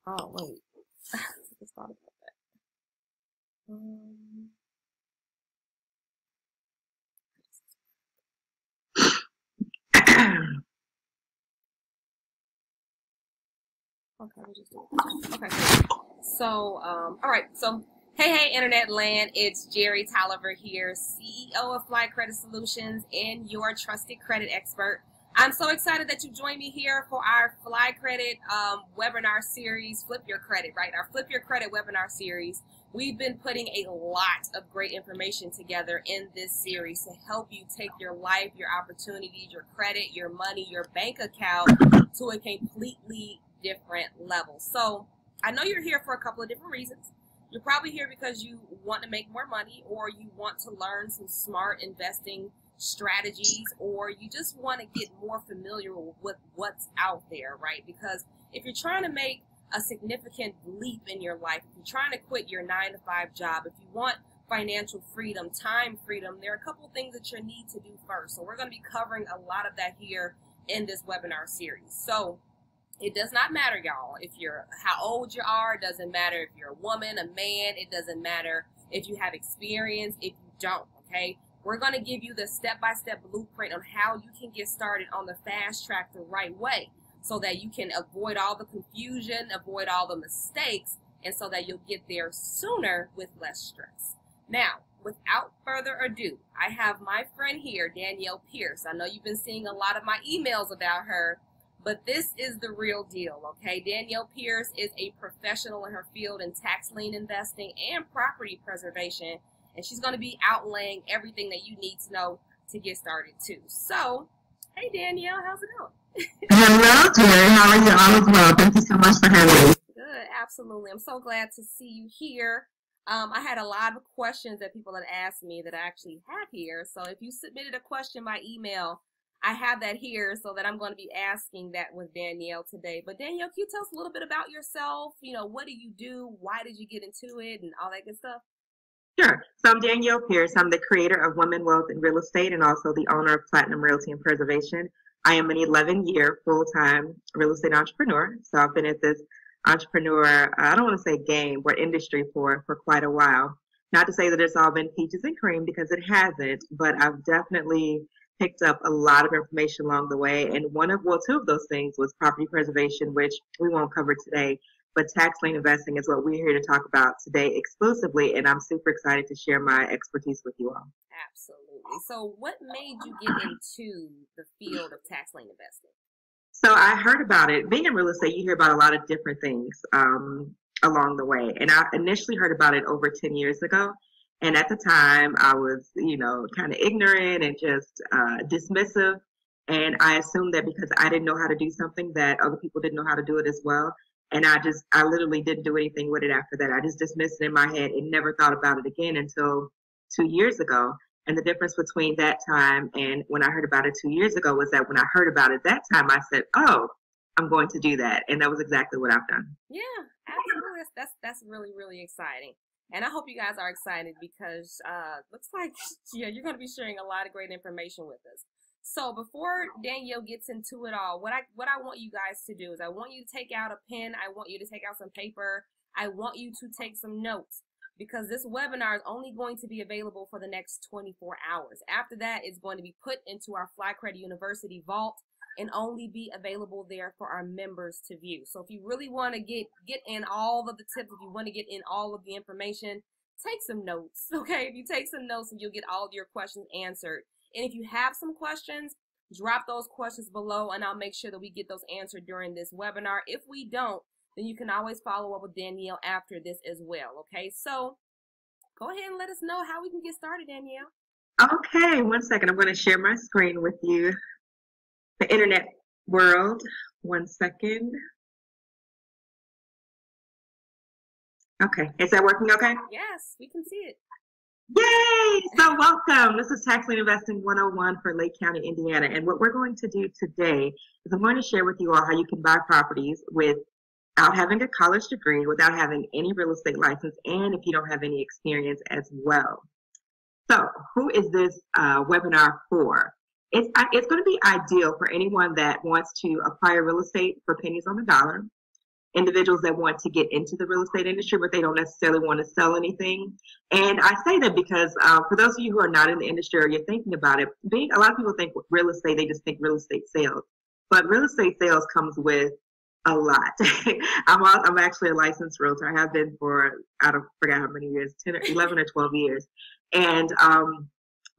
Oh, wait. I just thought about that. Okay, we'll just do it. Okay, cool. So, all right. So, hey, Internet land. It's Jerry Tolliver here, CEO of Fly Credit Solutions and your trusted credit expert. I'm so excited that you joined me here for our Fly Credit webinar series, Flip Your Credit, right? Our Flip Your Credit webinar series. We've been putting a lot of great information together in this series to help you take your life, your opportunities, your credit, your money, your bank account to a completely different level. So I know you're here for a couple of different reasons. You're probably here because you want to make more money, or you want to learn some smart investing strategies, or you just want to get more familiar with what's out there, right? Because if you're trying to make a significant leap in your life, if you're trying to quit your 9-to-5 job, if you want financial freedom, time freedom, there are a couple of things that you need to do first. So we're going to be covering a lot of that here in this webinar series. So it does not matter, y'all, if you're how old you are. It doesn't matter if you're a woman, a man. It doesn't matter if you have experience, if you don't, okay? We're going to give you the step-by-step blueprint on how you can get started on the fast track the right way, so that you can avoid all the confusion, avoid all the mistakes, and so that you'll get there sooner with less stress. Now, without further ado, I have my friend here, Danielle Pierce. I know you've been seeing a lot of my emails about her, but this is the real deal, okay? Danielle Pierce is a professional in her field in tax lien investing and property preservation, and she's going to be outlaying everything that you need to know to get started too. So, hey Danielle, how's it going? Hello, Jerry. How are you? All is well. Thank you so much for having me. Good, absolutely. I'm so glad to see you here. I had a lot of questions that people had asked me that I actually have here. So if you submitted a question by email, I have that here so that I'm going to be asking that with Danielle today. But Danielle, can you tell us a little bit about yourself? You know, what do you do? Why did you get into it and all that good stuff? Sure. So I'm Danielle Pierce. I'm the creator of Women, Wealth, and Real Estate, and also the owner of Platinum Realty and Preservation. I am an 11-year full-time real estate entrepreneur. So I've been at this entrepreneur, I don't want to say game, but industry for quite a while. Not to say that it's all been peaches and cream, because it hasn't, but I've definitely picked up a lot of information along the way. And two of those things was property preservation, which we won't cover today. But tax lien investing is what we're here to talk about today exclusively, and I'm super excited to share my expertise with you all. Absolutely. So what made you get into the field of tax lien investing? So I heard about it. Being in real estate, you hear about a lot of different things along the way. And I initially heard about it over 10 years ago. And at the time, I was, kind of ignorant and just dismissive. And I assumed that because I didn't know how to do something, that other people didn't know how to do it as well. And I literally didn't do anything with it after that. I just dismissed it in my head and never thought about it again until 2 years ago. And the difference between that time and when I heard about it 2 years ago was that when I heard about it that time, I said, oh, I'm going to do that. And that was exactly what I've done. Yeah, absolutely. That's really, really exciting. And I hope you guys are excited because looks like, yeah, you're going to be sharing a lot of great information with us. So before Danielle gets into it all, what I want you guys to do is I want you to take out a pen. I want you to take out some paper. I want you to take some notes, because this webinar is only going to be available for the next 24 hours. After that, it's going to be put into our Fly Credit University vault and only be available there for our members to view. So if you really want to get in all of the tips, if you want to get in all of the information, take some notes, okay? If you take some notes, and you'll get all of your questions answered. And if you have some questions, drop those questions below, and I'll make sure that we get those answered during this webinar. If we don't, then you can always follow up with Danielle after this as well, okay? So go ahead and let us know how we can get started, Danielle. Okay, 1 second. I'm going to share my screen with you. The internet world. 1 second. Okay, is that working okay? Yes, we can see it. Yay! So welcome. This is Tax Lien Investing 101 for Lake County, Indiana. And what we're going to do today is I'm going to share with you all how you can buy properties without having a college degree, without having any real estate license, and if you don't have any experience as well. So who is this webinar for? It's going to be ideal for anyone that wants to acquire real estate for pennies on the dollar, individuals that want to get into the real estate industry, but they don't necessarily want to sell anything. And I say that because for those of you who are not in the industry or you're thinking about it, a lot of people think real estate, they just think real estate sales. But real estate sales comes with a lot. I'm actually a licensed realtor. I have been for, I don't forget how many years, 10 or 11 or 12 years. And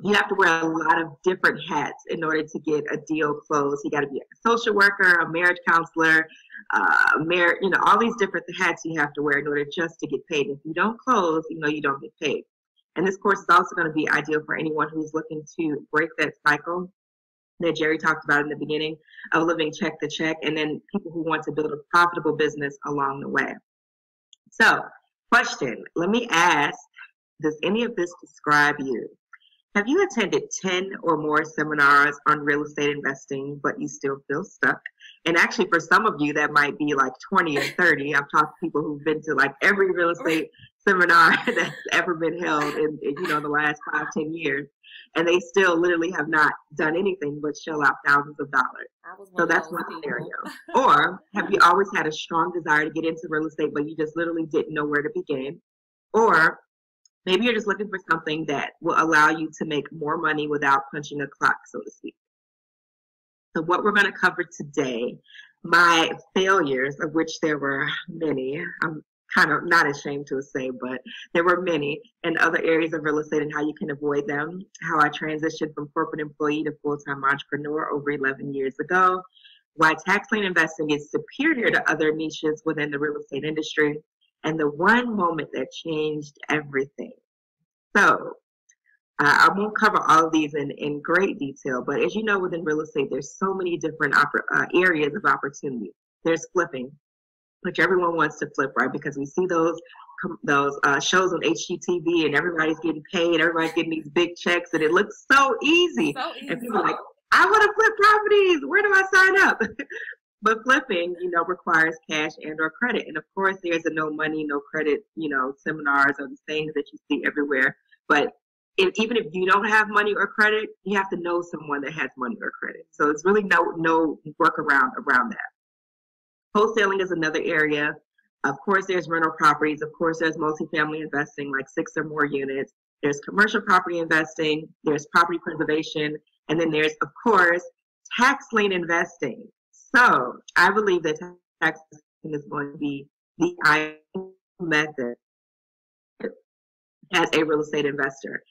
you have to wear a lot of different hats in order to get a deal closed. You got to be a social worker, a marriage counselor, all these different hats you have to wear in order just to get paid. If you don't close, you don't get paid. And this course is also going to be ideal for anyone who's looking to break that cycle that Jerry talked about in the beginning of living check to check, and then people who want to build a profitable business along the way. So, question, let me ask, does any of this describe you? Have you attended 10 or more seminars on real estate investing, but you still feel stuck? And actually, for some of you, that might be like 20 or 30. I've talked to people who've been to like every real estate seminar that's ever been held in the last 5-10 years. And they still literally have not done anything but shell out thousands of dollars. So that's one scenario. Or have you always had a strong desire to get into real estate, but you just literally didn't know where to begin? Or maybe you're just looking for something that will allow you to make more money without punching a clock, so to speak. So what we're going to cover today, my failures, of which there were many, I'm kind of not ashamed to say, but there were many in other areas of real estate and how you can avoid them, how I transitioned from corporate employee to full-time entrepreneur over 11 years ago, why tax lien investing is superior to other niches within the real estate industry, and the one moment that changed everything. So I won't cover all of these in great detail, but as you know, within real estate, there's so many different areas of opportunity. There's flipping, which everyone wants to flip, right? Because we see those shows on HGTV and everybody's getting paid, everybody's getting these big checks, and it looks so easy. And people are like, I want to flip properties. Where do I sign up? But flipping, requires cash and or credit. And of course, there's a no money, no credit, seminars or the things that you see everywhere. But even if you don't have money or credit, you have to know someone that has money or credit. So it's really no workaround around that. Wholesaling is another area. Of course, there's rental properties. Of course, there's multifamily investing, like 6 or more units. There's commercial property investing. There's property preservation. And then there's, of course, tax lien investing. So I believe that tax lien is going to be the ideal method as a real estate investor.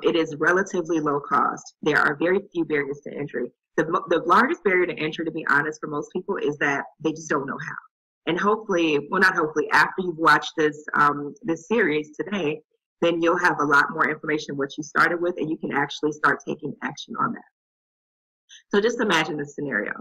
It is relatively low cost. There are very few barriers to entry. The largest barrier to entry, to be honest, for most people is that they just don't know how. And hopefully, well, not hopefully, after you've watched this series today, then you'll have a lot more information what you started with, and you can actually start taking action on that. So just imagine this scenario.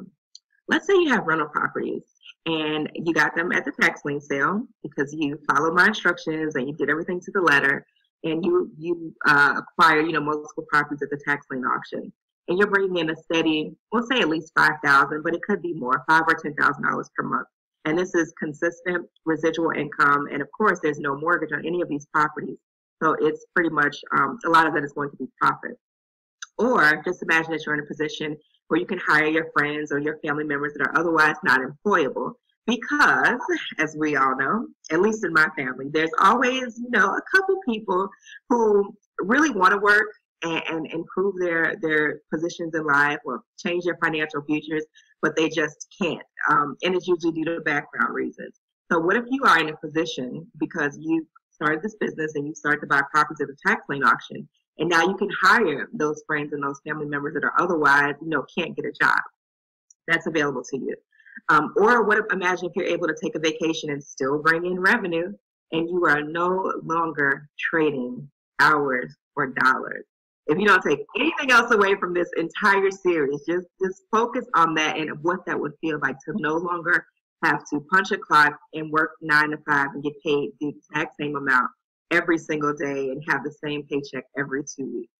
Let's say you have rental properties and you got them at the tax lien sale because you followed my instructions and you did everything to the letter, and you acquire multiple properties at the tax lien auction, and you're bringing in a steady, we'll say at least $5,000, but it could be more, $5,000 or $10,000 per month. And this is consistent residual income, and of course, there's no mortgage on any of these properties, so it's pretty much a lot of that is going to be profit. Or just imagine that you're in a position where you can hire your friends or your family members that are otherwise not employable. Because, as we all know, at least in my family, there's always, a couple people who really want to work and improve their positions in life or change their financial futures, but they just can't. And it's usually due to background reasons. So what if you are in a position because you started this business and you started to buy properties at the tax lien auction, and now you can hire those friends and those family members that are otherwise, can't get a job. That's available to you. Or imagine if you're able to take a vacation and still bring in revenue, and you are no longer trading hours or dollars. If you don't take anything else away from this entire series, just focus on that and what that would feel like to no longer have to punch a clock and work 9 to 5 and get paid the exact same amount every single day and have the same paycheck every 2 weeks.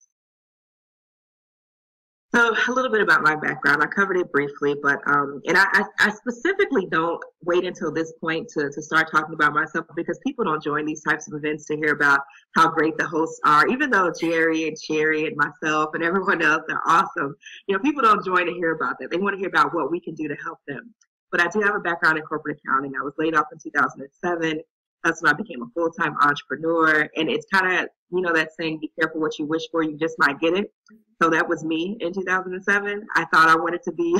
So a little bit about my background. I covered it briefly, but and I specifically don't wait until this point to start talking about myself, because people don't join these types of events to hear about how great the hosts are. Even though Jerry and Sherry and myself and everyone else are awesome, people don't join to hear about that. They want to hear about what we can do to help them. but I do have a background in corporate accounting. I was laid off in 2007. That's when I became a full-time entrepreneur. And it's kind of, you know, that saying, be careful what you wish for, you just might get it. So that was me in 2007. I thought I wanted to be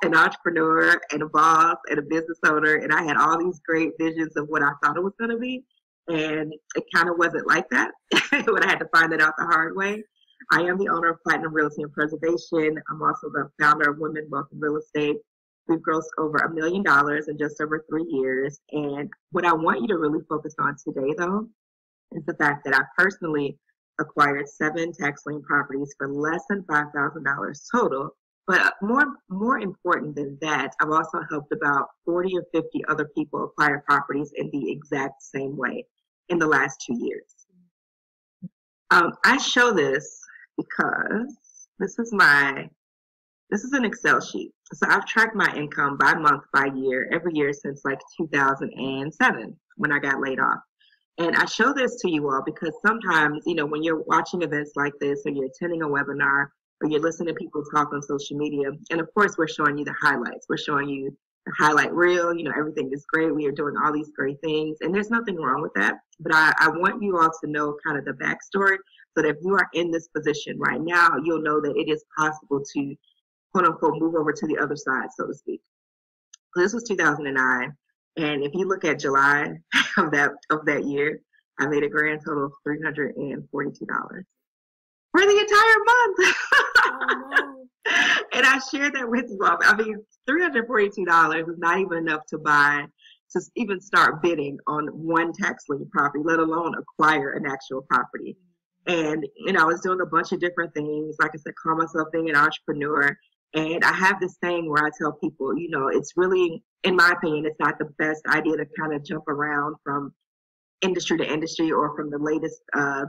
an entrepreneur and a boss and a business owner. And I had all these great visions of what I thought it was going to be. And it kind of wasn't like that. But I had to find that out the hard way. I am the owner of Platinum Realty and Preservation. I'm also the founder of Women Wealth and Real Estate. We've grossed over $1 million in just over 3 years. And what I want you to really focus on today, though, is the fact that I personally acquired 7 tax lien properties for less than $5,000 total. But more important than that, I've also helped about 40 or 50 other people acquire properties in the exact same way in the last 2 years. I show this because this is an Excel sheet. So I've tracked my income by month, by year, every year since like 2007 when I got laid off. And I show this to you all because sometimes, you know, when you're watching events like this or you're attending a webinar or you're listening to people talk on social media, and of course we're showing you the highlights. We're showing you the highlight reel, you know, everything is great. We are doing all these great things and there's nothing wrong with that. But I want you all to know kind of the backstory so that if you are in this position right now, you'll know that it is possible to quote unquote move over to the other side, so to speak. So this was 2009, and if you look at July of that year, I made a grand total of $342 for the entire month. Oh, no. And I shared that with you all. I mean, $342 is not even enough to even start bidding on one tax lien property, let alone acquire an actual property. And, you know, I was doing a bunch of different things. Like I said, call myself being an entrepreneur. And I have this thing where I tell people, you know, it's really, in my opinion, it's not the best idea to kind of jump around from industry to industry or from the latest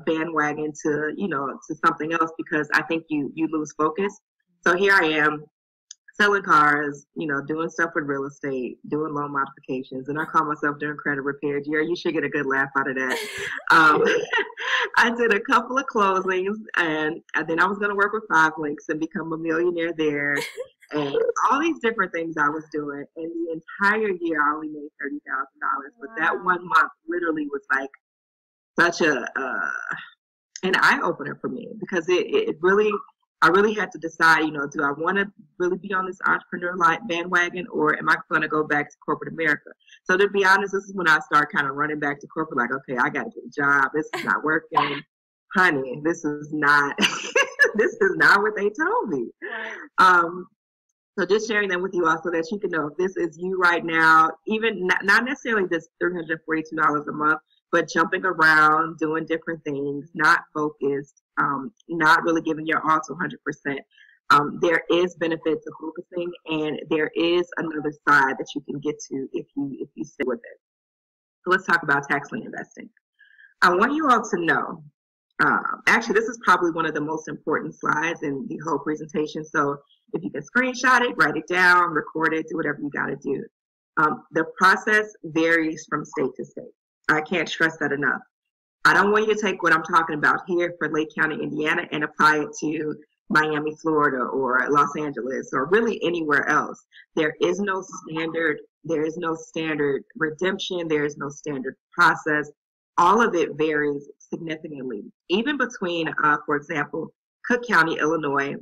bandwagon to, you know, to something else, because I think you lose focus. So here I am selling cars, you know, doing stuff with real estate, doing loan modifications, and I call myself doing credit repair. Jerry, you should get a good laugh out of that. I did a couple of closings, and then I was going to work with 5 Links and become a millionaire there, and all these different things I was doing. And the entire year, I only made $30,000, but that 1 month literally was like such an eye opener for me, because it really. I really had to decide, you know, do I want to really be on this entrepreneur bandwagon, or am I going to go back to corporate America? So to be honest, this is when I start kind of running back to corporate, like, okay, I got to get a job. This is not working. Honey, this is not, this is not what they told me. So just sharing that with you all so that you can know if this is you right now, even not necessarily this $342 a month, but jumping around, doing different things, not focused, not really giving your all to 100%. There is benefit to focusing, and there is another side that you can get to if you stay with it. So let's talk about tax lien investing. I want you all to know, actually, this is probably one of the most important slides in the whole presentation. So if you can screenshot it, write it down, record it, do whatever you got to do. The process varies from state to state. I can't stress that enough. I don't want you to take what I'm talking about here for Lake County, Indiana, and apply it to Miami, Florida, or Los Angeles, or really anywhere else. There is no standard. There is no standard redemption. There is no standard process. All of it varies significantly. Even between, for example, Cook County, Illinois,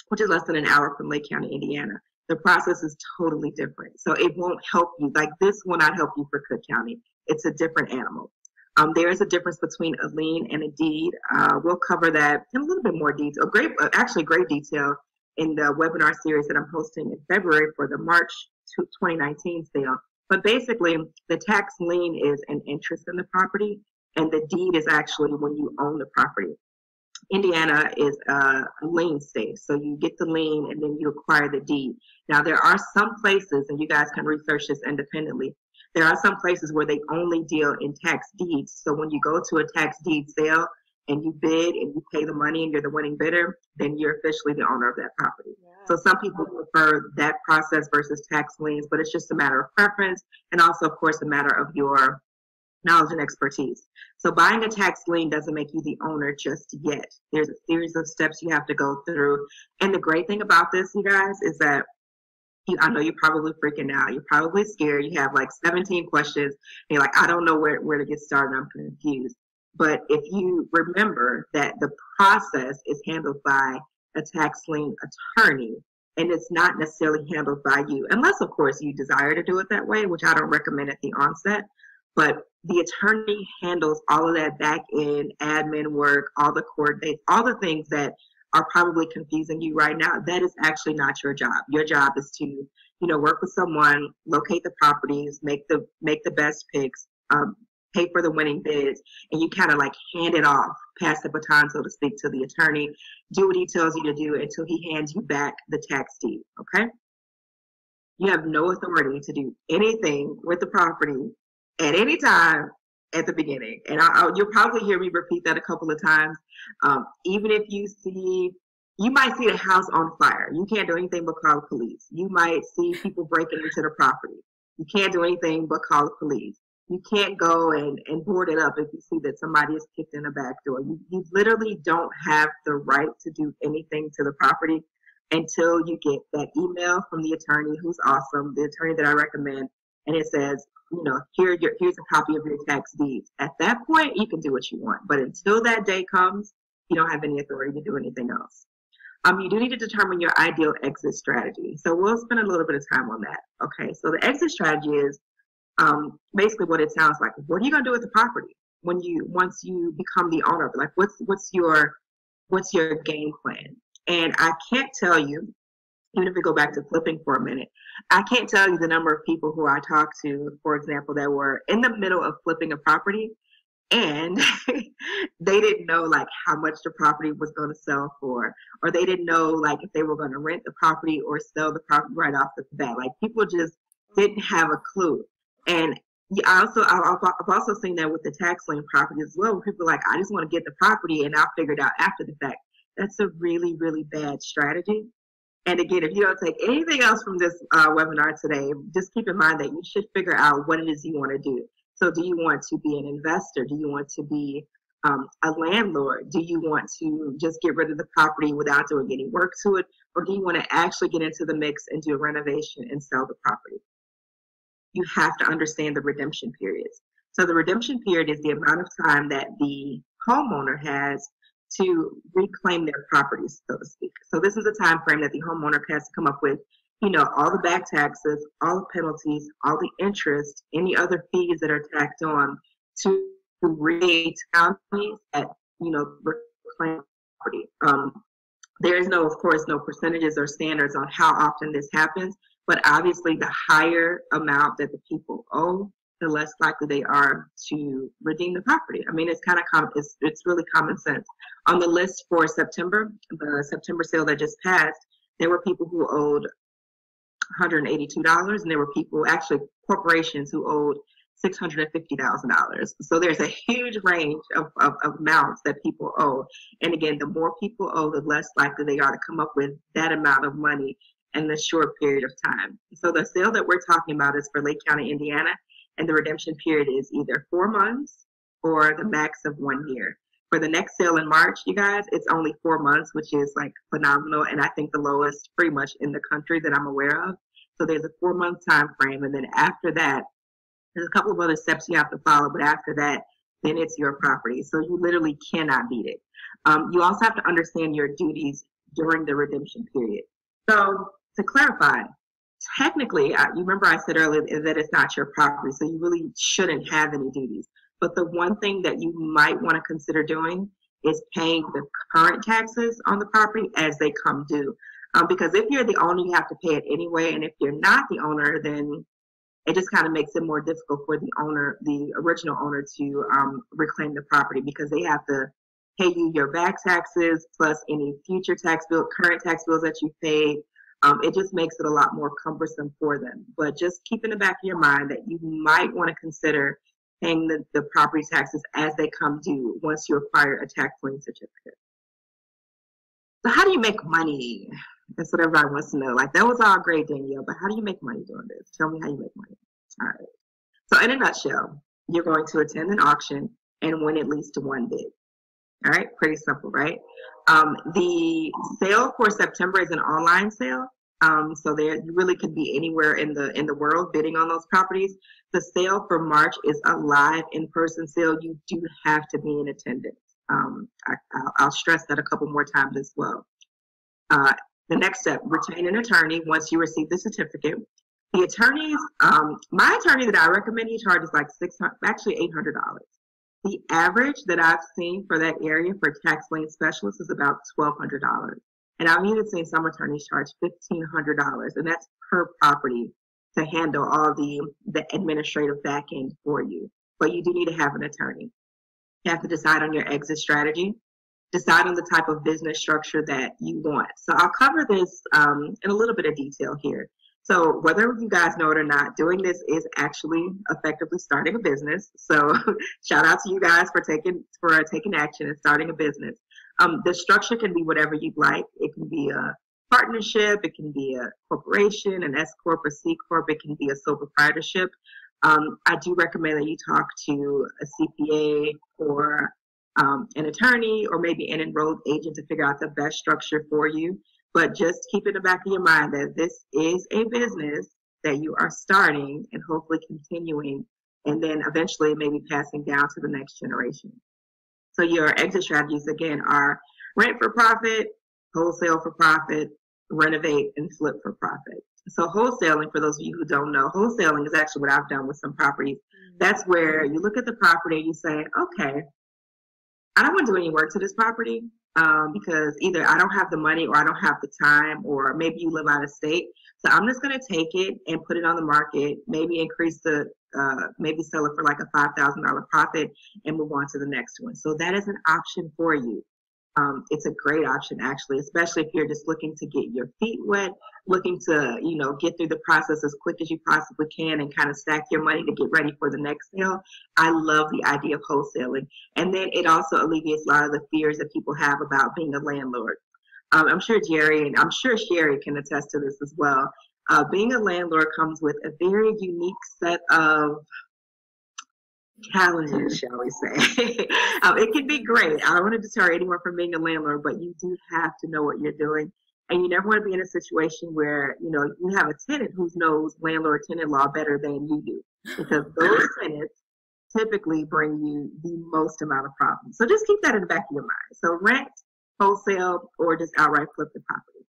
which is less than an hour from Lake County, Indiana, the process is totally different. So it won't help you. Like, this will not help you for Cook County. It's a different animal. There is a difference between a lien and a deed. We'll cover that in a little bit more detail, great detail in the webinar series that I'm hosting in February for the March 2019 sale. But basically, the tax lien is an interest in the property, and the deed is actually when you own the property. Indiana is a lien state, so you get the lien and then you acquire the deed. Now, there are some places, and you guys can research this independently, there are some places where they only deal in tax deeds. So when you go to a tax deed sale and you bid and you pay the money and you're the winning bidder, then you're officially the owner of that property. Yeah. So some people prefer that process versus tax liens, but it's just a matter of preference, and also, of course, a matter of your knowledge and expertise. So buying a tax lien doesn't make you the owner just yet. There's a series of steps you have to go through. And the great thing about this, you guys, is that I know you're probably freaking out. You're probably scared. You have like 17 questions. And you're like, I don't know where to get started. I'm confused. But if you remember that the process is handled by a tax lien attorney, and it's not necessarily handled by you, unless, of course, you desire to do it that way, which I don't recommend at the onset. But the attorney handles all of that back end admin work, all the court dates, all the things that are probably confusing you right now. That is actually not your job. Your job is to, work with someone, locate the properties, make the best picks, pay for the winning bids, and you kind of like hand it off, pass the baton, so to speak, to the attorney. Do what he tells you to do until he hands you back the tax deed. Okay? You have no authority to do anything with the property at any time at the beginning. And you'll probably hear me repeat that a couple of times. Even if you might see the house on fire. You can't do anything but call the police. You might see people breaking into the property. You can't do anything but call the police. You can't go and board it up if you see that somebody is kicked in the back door. You literally don't have the right to do anything to the property until you get that email from the attorney, who's awesome, the attorney that I recommend, and it says, here's a copy of your tax deeds. At that point, you can do what you want. But until that day comes, you don't have any authority to do anything else. You do need to determine your ideal exit strategy. So we'll spend a little bit of time on that. Okay, so the exit strategy is basically what it sounds like. What are you going to do with the property once you become the owner? Like, what's your game plan? And I can't tell you, even if we go back to flipping for a minute, I can't tell you the number of people who I talked to, for example, that were in the middle of flipping a property, and they didn't know like how much the property was going to sell for, or they didn't know like if they were going to rent the property or sell the property right off the bat. Like, people just didn't have a clue. And I've also seen that with the tax lien property as well, where people are like, I just want to get the property and I'll figure it out after the fact. That's a really, really bad strategy. And again, if you don't take anything else from this webinar today, just keep in mind that you should figure out what it is you want to do. So do you want to be an investor? Do you want to be a landlord? Do you want to just get rid of the property without doing any work to it? Or do you want to actually get into the mix and do a renovation and sell the property? You have to understand the redemption periods. So the redemption period is the amount of time that the homeowner has to reclaim their properties, so to speak. So this is a time frame that the homeowner has to come up with, all the back taxes, all the penalties, all the interest, any other fees that are tacked on to create counties that, reclaim property. There is of course, no percentages or standards on how often this happens, but obviously the higher amount that the people owe, the less likely they are to redeem the property. I mean, it's kind of it's really common sense. On the list for September, the September sale that just passed, there were people who owed $182, and there were people, actually corporations, who owed $650,000. So there's a huge range of amounts that people owe. And again, the more people owe, the less likely they are to come up with that amount of money in a short period of time. So the sale that we're talking about is for Lake County, Indiana, and the redemption period is either 4 months or the max of 1 year. For the next sale in March, you guys, it's only 4 months, which is like phenomenal, and I think the lowest pretty much in the country that I'm aware of. So there's a 4-month time frame, and then after that, there's a couple of other steps you have to follow, but after that, then it's your property. So you literally cannot beat it. You also have to understand your duties during the redemption period. So to clarify, technically, you remember I said earlier that it's not your property, so you really shouldn't have any duties. But the one thing that you might want to consider doing is paying the current taxes on the property as they come due. Because if you're the owner, you have to pay it anyway. And if you're not the owner, then it just kind of makes it more difficult for the original owner to reclaim the property, because they have to pay you your back taxes plus any future current tax bills that you paid. It just makes it a lot more cumbersome for them. But just keep in the back of your mind that you might want to consider paying the property taxes as they come due once you acquire a tax lien certificate. So how do you make money? That's what everybody wants to know. Like, that was all great, Danielle, but how do you make money doing this? Tell me how you make money. All right. So in a nutshell, you're going to attend an auction and win at least one bid. All right, pretty simple, right? The sale for September is an online sale. So there, you really could be anywhere in the world bidding on those properties. The sale for March is a live in-person sale. You do have to be in attendance. I'll stress that a couple more times as well. The next step, retain an attorney once you receive the certificate. The attorneys, my attorney that I recommend you charge is like actually $800. The average that I've seen for that area for tax lien specialists is about $1,200. And I've even seen some attorneys charge $1,500, and that's per property to handle all the administrative back end for you. But you do need to have an attorney. You have to decide on your exit strategy, decide on the type of business structure that you want. So I'll cover this in a little bit of detail here. So whether you guys know it or not, doing this is actually effectively starting a business. So shout out to you guys for taking action and starting a business. The structure can be whatever you'd like. It can be a partnership, it can be a corporation, an S corp, a C corp, it can be a sole proprietorship. I do recommend that you talk to a CPA or an attorney or maybe an enrolled agent to figure out the best structure for you. But just keep in the back of your mind that this is a business that you are starting and hopefully continuing, and then eventually maybe passing down to the next generation. So your exit strategies, again, are rent for profit, wholesale for profit, renovate, and flip for profit. So wholesaling, for those of you who don't know, wholesaling is actually what I've done with some properties. That's where you look at the property and you say, okay, I don't want to do any work to this property because either I don't have the money or I don't have the time, or maybe you live out of state. So I'm just going to take it and put it on the market, maybe increase maybe sell it for like a $5,000 profit and move on to the next one. So that is an option for you. It's a great option, actually, especially if you're just looking to get your feet wet, looking to, get through the process as quick as you possibly can and kind of stack your money to get ready for the next sale. I love the idea of wholesaling. And then it also alleviates a lot of the fears that people have about being a landlord. I'm sure Jerry and I'm sure Sherry can attest to this as well. Being a landlord comes with a very unique set of challenges, shall we say. It can be great. I don't want to deter anyone from being a landlord, but you do have to know what you're doing. And you never want to be in a situation where, you have a tenant who knows landlord-tenant law better than you do, because those tenants typically bring you the most amount of problems. So just keep that in the back of your mind. So rent, wholesale, or just outright flip the property.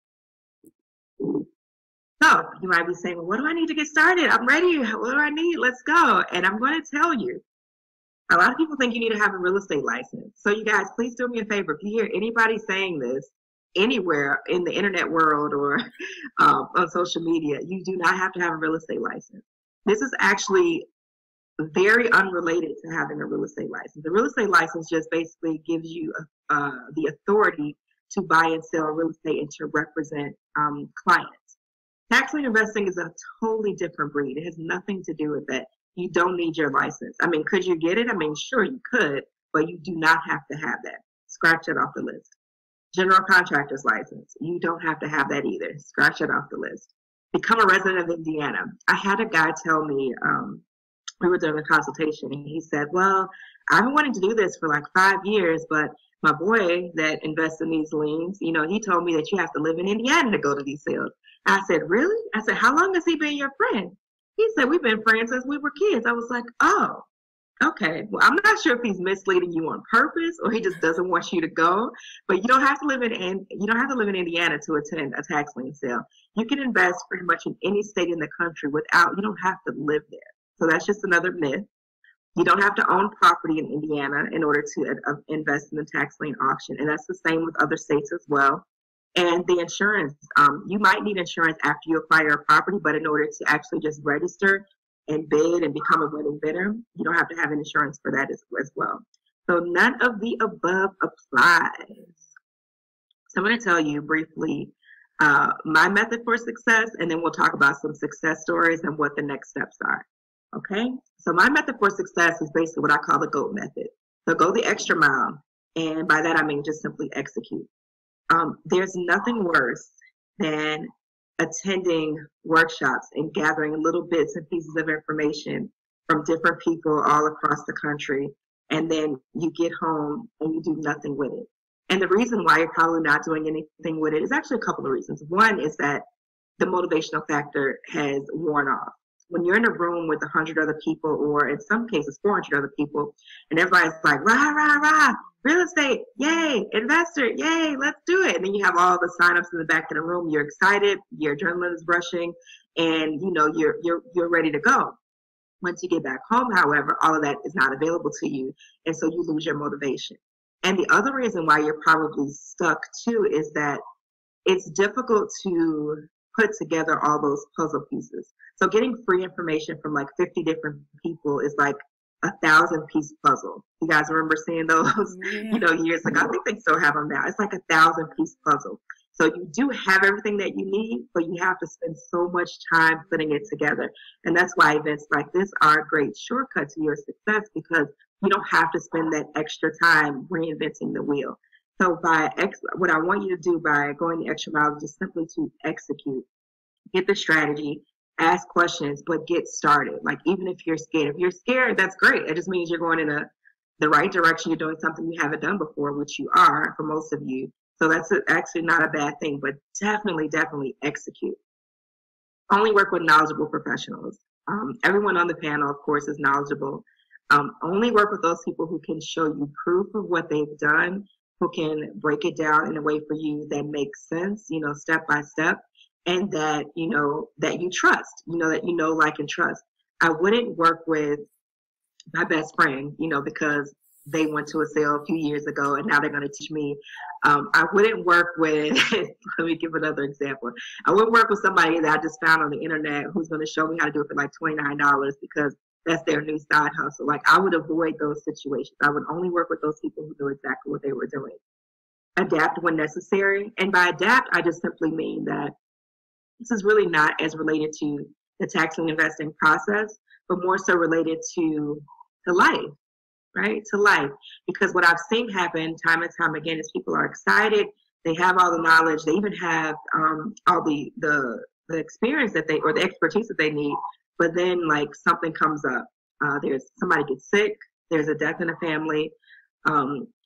So you might be saying, well, what do I need to get started? I'm ready. What do I need? Let's go. And I'm going to tell you, a lot of people think you need to have a real estate license. So you guys, please do me a favor. If you hear anybody saying this anywhere in the internet world or on social media, you do not have to have a real estate license. This is actually very unrelated to having a real estate license. The real estate license just basically gives you the authority to buy and sell real estate and to represent clients. Tax lien investing is a totally different breed. It has nothing to do with that. You don't need your license. I mean, could you get it? I mean, sure you could, but you do not have to have that. Scratch it off the list. General contractor's license. You don't have to have that either. Scratch it off the list. Become a resident of Indiana. I had a guy tell me, we were doing a consultation, and he said, well, I've been wanting to do this for like 5 years, but my boy that invests in these liens, he told me that you have to live in Indiana to go to these sales. I said, really? I said, how long has he been your friend? He said, we've been friends since we were kids. I was like, oh, okay. Well, I'm not sure if he's misleading you on purpose or he just doesn't want you to go. But you don't have to live in Indiana to attend a tax lien sale. You can invest pretty much in any state in the country you don't have to live there. So that's just another myth. You don't have to own property in Indiana in order to invest in the tax lien auction. And that's the same with other states as well. And the insurance, you might need insurance after you acquire a property, but in order to actually just register and bid and become a winning bidder, you don't have to have an insurance for that as well. So none of the above applies. So I'm going to tell you briefly my method for success, and then we'll talk about some success stories and what the next steps are. Okay? So my method for success is basically what I call the GOAT method. So go the extra mile. And by that, I mean just simply execute. There's nothing worse than attending workshops and gathering little bits and pieces of information from different people all across the country, and then you get home and you do nothing with it. And the reason why you're probably not doing anything with it is actually a couple of reasons. One is that the motivational factor has worn off. When you're in a room with 100 other people, or in some cases 400 other people, and everybody's like, rah, rah, rah, real estate, yay, investor, yay, let's do it. And then you have all the signups in the back of the room. You're excited, your adrenaline is rushing, and you're ready to go. Once you get back home, however, all of that is not available to you, and so you lose your motivation. And the other reason why you're probably stuck too is that it's difficult to put together all those puzzle pieces. So getting free information from like 50 different people is like 1,000-piece puzzle. You guys remember seeing those, years ago? I think they still have them now. It's like 1,000-piece puzzle. So you do have everything that you need, but you have to spend so much time putting it together. And that's why events like this are a great shortcut to your success, because you don't have to spend that extra time reinventing the wheel. So what I want you to do by going the extra mile is just simply to execute, get the strategy, ask questions, but get started. Like, even if you're scared, that's great. It just means you're going in the right direction. You're doing something you haven't done before, which you are for most of you. So that's actually not a bad thing, but definitely execute. Only work with knowledgeable professionals. Everyone on the panel, of course, is knowledgeable. Only work with those people who can show you proof of what they've done, who can break it down in a way for you that makes sense, step by step, and that you trust, that like and trust. I wouldn't work with my best friend, because they went to a sale a few years ago and now they're going to teach me. I wouldn't work with, let me give another example. I wouldn't work with somebody that I just found on the internet who's going to show me how to do it for like $29 because that's their new side hustle. Like, I would avoid those situations. I would only work with those people who knew exactly what they were doing. Adapt when necessary. And by adapt, I just simply mean that this is really not as related to the tax lien investing process, but more so related to life, right? To life. Because what I've seen happen time and time again is people are excited. They have all the knowledge. They even have all the experience or the expertise that they need. But then, like, something comes up. There's somebody gets sick. There's a death in the family.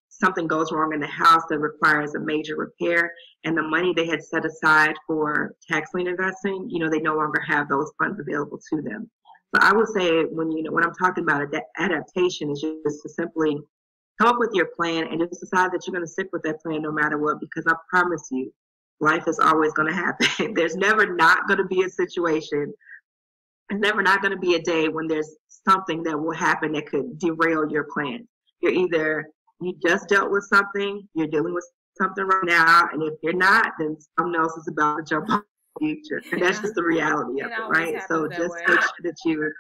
Something goes wrong in the house that requires a major repair, and the money they had set aside for tax lien investing, they no longer have those funds available to them. But I would say when I'm talking about adaptation, is just to simply come up with your plan and just decide that you're going to stick with that plan no matter what, because I promise you, life is always going to happen. There's never not going to be a situation. There's never not going to be a day when there's something that will happen that could derail your plan. You just dealt with something, you're dealing with something right now, and if you're not, then something else is about to jump on the future. And that's just the reality of it, right? So just make sure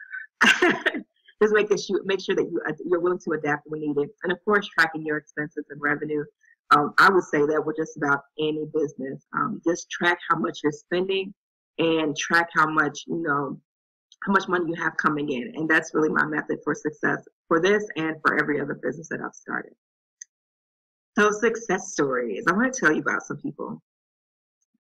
that you make sure that you're willing to adapt when needed. And of course, tracking your expenses and revenue. I would say that with just about any business. Just track how much you're spending and track how much money you have coming in. And that's really my method for success for this and for every other business that I've started. So, success stories. I want to tell you about some people.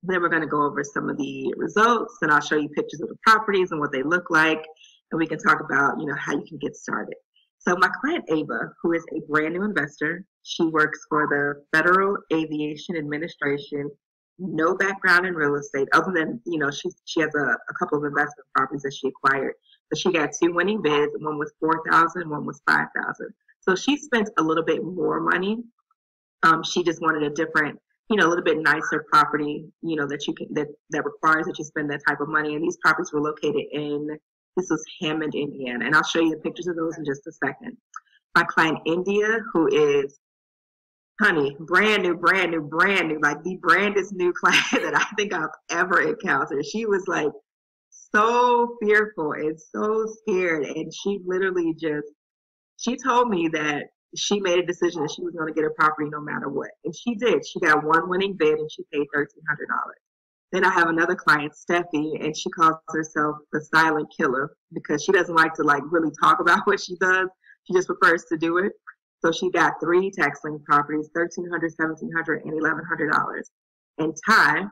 Then we're going to go over some of the results, and I'll show you pictures of the properties and what they look like, and we can talk about, how you can get started. So my client Ava, who is a brand new investor, she works for the Federal Aviation Administration, no background in real estate, other than, she has a couple of investment properties that she acquired. But she got 2 winning bids. One was $4,000, one was $5,000. So she spent a little bit more money. She just wanted a different, a little bit nicer property, that requires that you spend that type of money. And these properties were located this was Hammond, Indiana. And I'll show you the pictures of those in just a second. My client India, who is, brand new, like the brandest new client that I think I've ever encountered. She was like so fearful and so scared. And she literally she told me that she made a decision that she was going to get a property no matter what. And she did. She got 1 winning bid and she paid $1,300. Then I have another client, Steffi, and she calls herself the silent killer because she doesn't like to really talk about what she does. She just prefers to do it. So she got 3 tax lien properties, $1,300, $1,700, and $1,100. And Ty,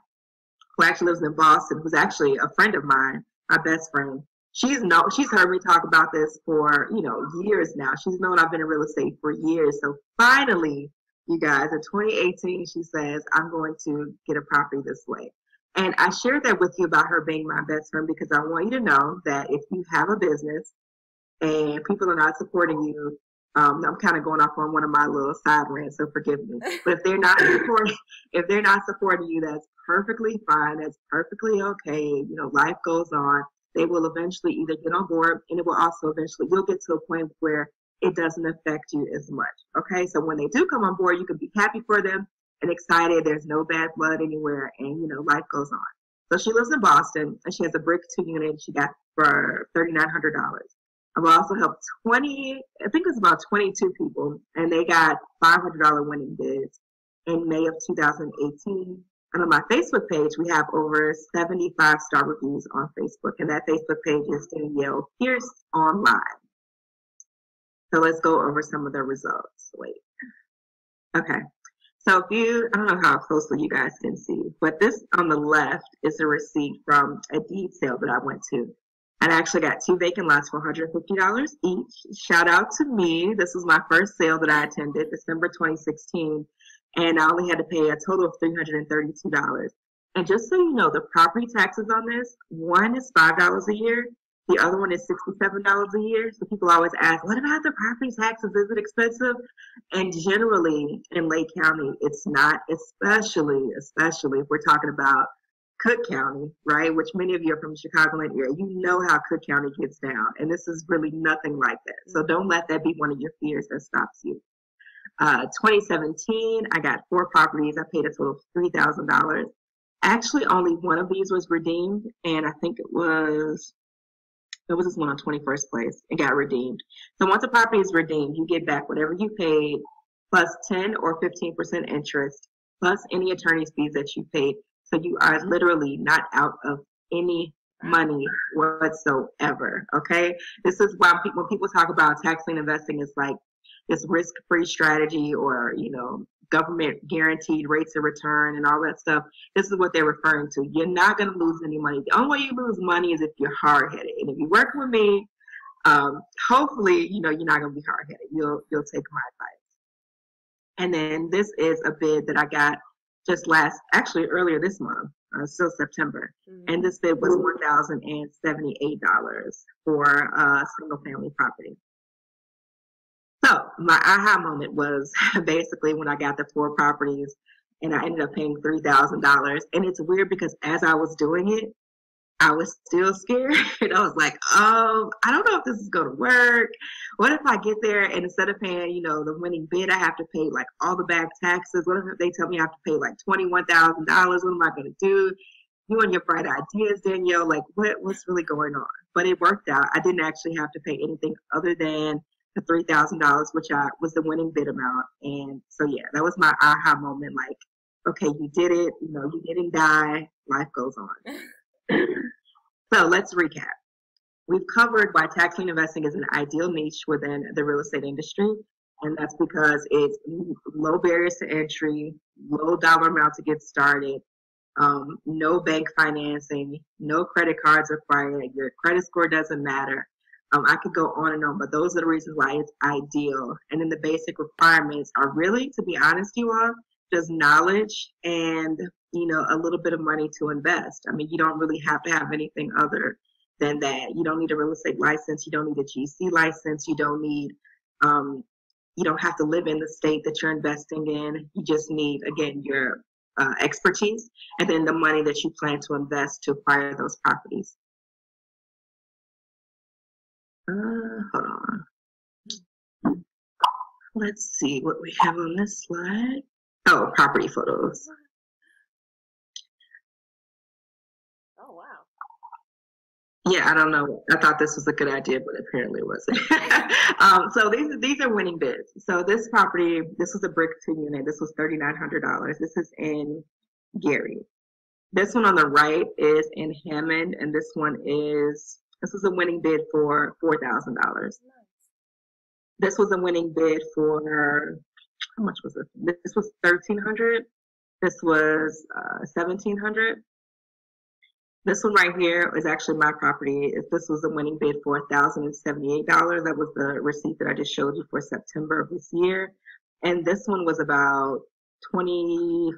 who actually lives in Boston, who's actually a friend of mine, my best friend, she's heard me talk about this for, years now. She's known I've been in real estate for years. So finally, you guys, in 2018, she says, I'm going to get a property this way. And I shared that with you about her being my best friend because I want you to know that if you have a business and people are not supporting you, I'm kind of going off on one of my little side rants, so forgive me. But if they're not supporting you, that's perfectly fine. That's perfectly okay. You know, life goes on. They will eventually either get on board, and it will also eventually, you'll get to a point where it doesn't affect you as much. Okay, so when they do come on board, you can be happy for them and excited. There's no bad blood anywhere, and you know, life goes on. So she lives in Boston, and she has a brick 2-unit. She got for $3,900. I've also helped 20, I think it was about 22 people, and they got $500 winning bids in May of 2018. And on my Facebook page, we have over 75 star reviews on Facebook, and that Facebook page is Danielle Pierce Online. So let's go over some of the results. Wait. Okay. So if you, I don't know how closely you guys can see, but this on the left is a receipt from a deed sale that I went to. And I actually got 2 vacant lots for $150 each. Shout out to me. This was my first sale that I attended, December 2016. And I only had to pay a total of $332. And just so you know, the property taxes on this, one is $5 a year. The other one is $67 a year. So people always ask, what about the property taxes? Is it expensive? And generally in Lake County, it's not, especially if we're talking about Cook County, right? Which many of you are from the Chicagoland area. You know how Cook County gets down. And this is really nothing like that. So don't let that be one of your fears that stops you. 2017, I got 4 properties. I paid a total of $3,000. Actually, only one of these was redeemed. And I think it was this one on 21st Place. It got redeemed. So once a property is redeemed, you get back whatever you paid plus 10 or 15% interest plus any attorney's fees that you paid. So you are literally not out of any money whatsoever. Okay. This is why when people talk about tax lien investing, it's like this risk-free strategy or, you know, government guaranteed rates of return and all that stuff. This is what they're referring to. You're not going to lose any money. The only way you lose money is if you're hard-headed. And if you work with me, hopefully, you know, you're not going to be hard-headed. You'll take my advice. And then this is a bid that I got just earlier this month, still September. Mm-hmm. And this bid was $1,078 for a single-family property. So my aha moment was basically when I got the 4 properties and I ended up paying $3,000. And it's weird because as I was doing it, I was still scared. And I was like, I don't know if this is going to work. What if I get there and instead of paying, you know, the winning bid, I have to pay like all the back taxes? What if they tell me I have to pay like $21,000? What am I going to do? You and your bright ideas, Danielle, like what's really going on? But it worked out. I didn't actually have to pay anything other than the $3,000, which was the winning bid amount. And so, yeah, that was my aha moment. Like, okay, you did it. You know, you didn't die. Life goes on. So let's recap. We've covered why tax lien investing is an ideal niche within the real estate industry. And that's because it's low barriers to entry, low dollar amount to get started, no bank financing, no credit cards required. Your credit score doesn't matter. I could go on and on, but those are the reasons why it's ideal. And then the basic requirements are really, to be honest, you all, just knowledge and, you know, a little bit of money to invest. I mean, you don't really have to have anything other than that. You don't need a real estate license. You don't need a GC license. You don't need, you don't have to live in the state that you're investing in. You just need, again, your expertise and then the money that you plan to invest to acquire those properties. Hold on. Let's see what we have on this slide. Oh, property photos. Oh, wow. Yeah, I don't know. I thought this was a good idea, but apparently it wasn't. So these are winning bids. So this property, this was a brick 2-unit. This was $3,900. This is in Gary. This one on the right is in Hammond, and this was a winning bid for $4,000. Nice. This was a winning bid for, how much was this? This was $1,300. This was $1,700. This one right here is actually my property. This was a winning bid for $1,078. That was the receipt that I just showed you for September of this year. And this one was about $2,500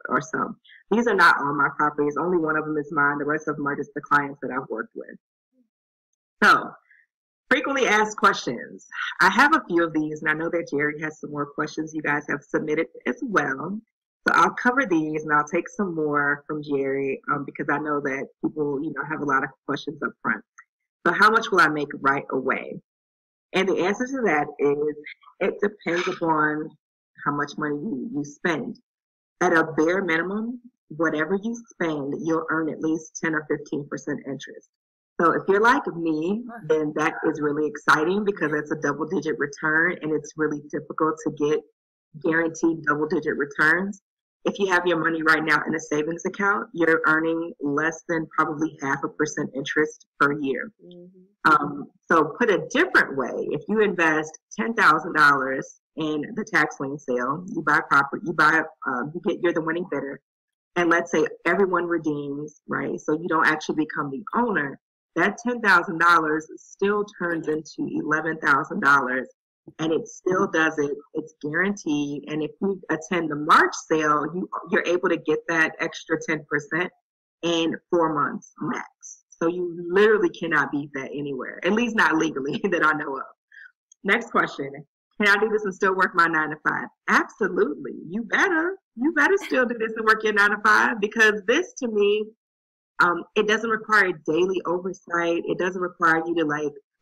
or so. These are not all my properties. Only one of them is mine. The rest of them are just the clients that I've worked with. So, frequently asked questions. I have a few of these, and I know that Jerry has some more questions you guys have submitted as well. So I'll cover these, and I'll take some more from Jerry because I know that people, have a lot of questions up front. So how much will I make right away? And the answer to that is it depends upon how much money you spend. At a bare minimum, whatever you spend, you'll earn at least 10 or 15% interest. So if you're like me, then that is really exciting because it's a double-digit return, and it's really difficult to get guaranteed double-digit returns. If you have your money right now in a savings account, you're earning less than probably 0.5% interest per year. So put a different way, if you invest $10,000 in the tax lien sale, you buy property, you're the winning bidder, and let's say everyone redeems, right? So you don't actually become the owner. That $10,000 still turns into $11,000, and it still does it. It's guaranteed. And if you attend the March sale, you're able to get that extra 10% in 4 months max. So you literally cannot beat that anywhere, at least not legally that I know of. Next question. Can I do this and still work my 9 to 5? Absolutely. You better still do this and work your 9 to 5, because this, to me, it doesn't require daily oversight. It doesn't require you to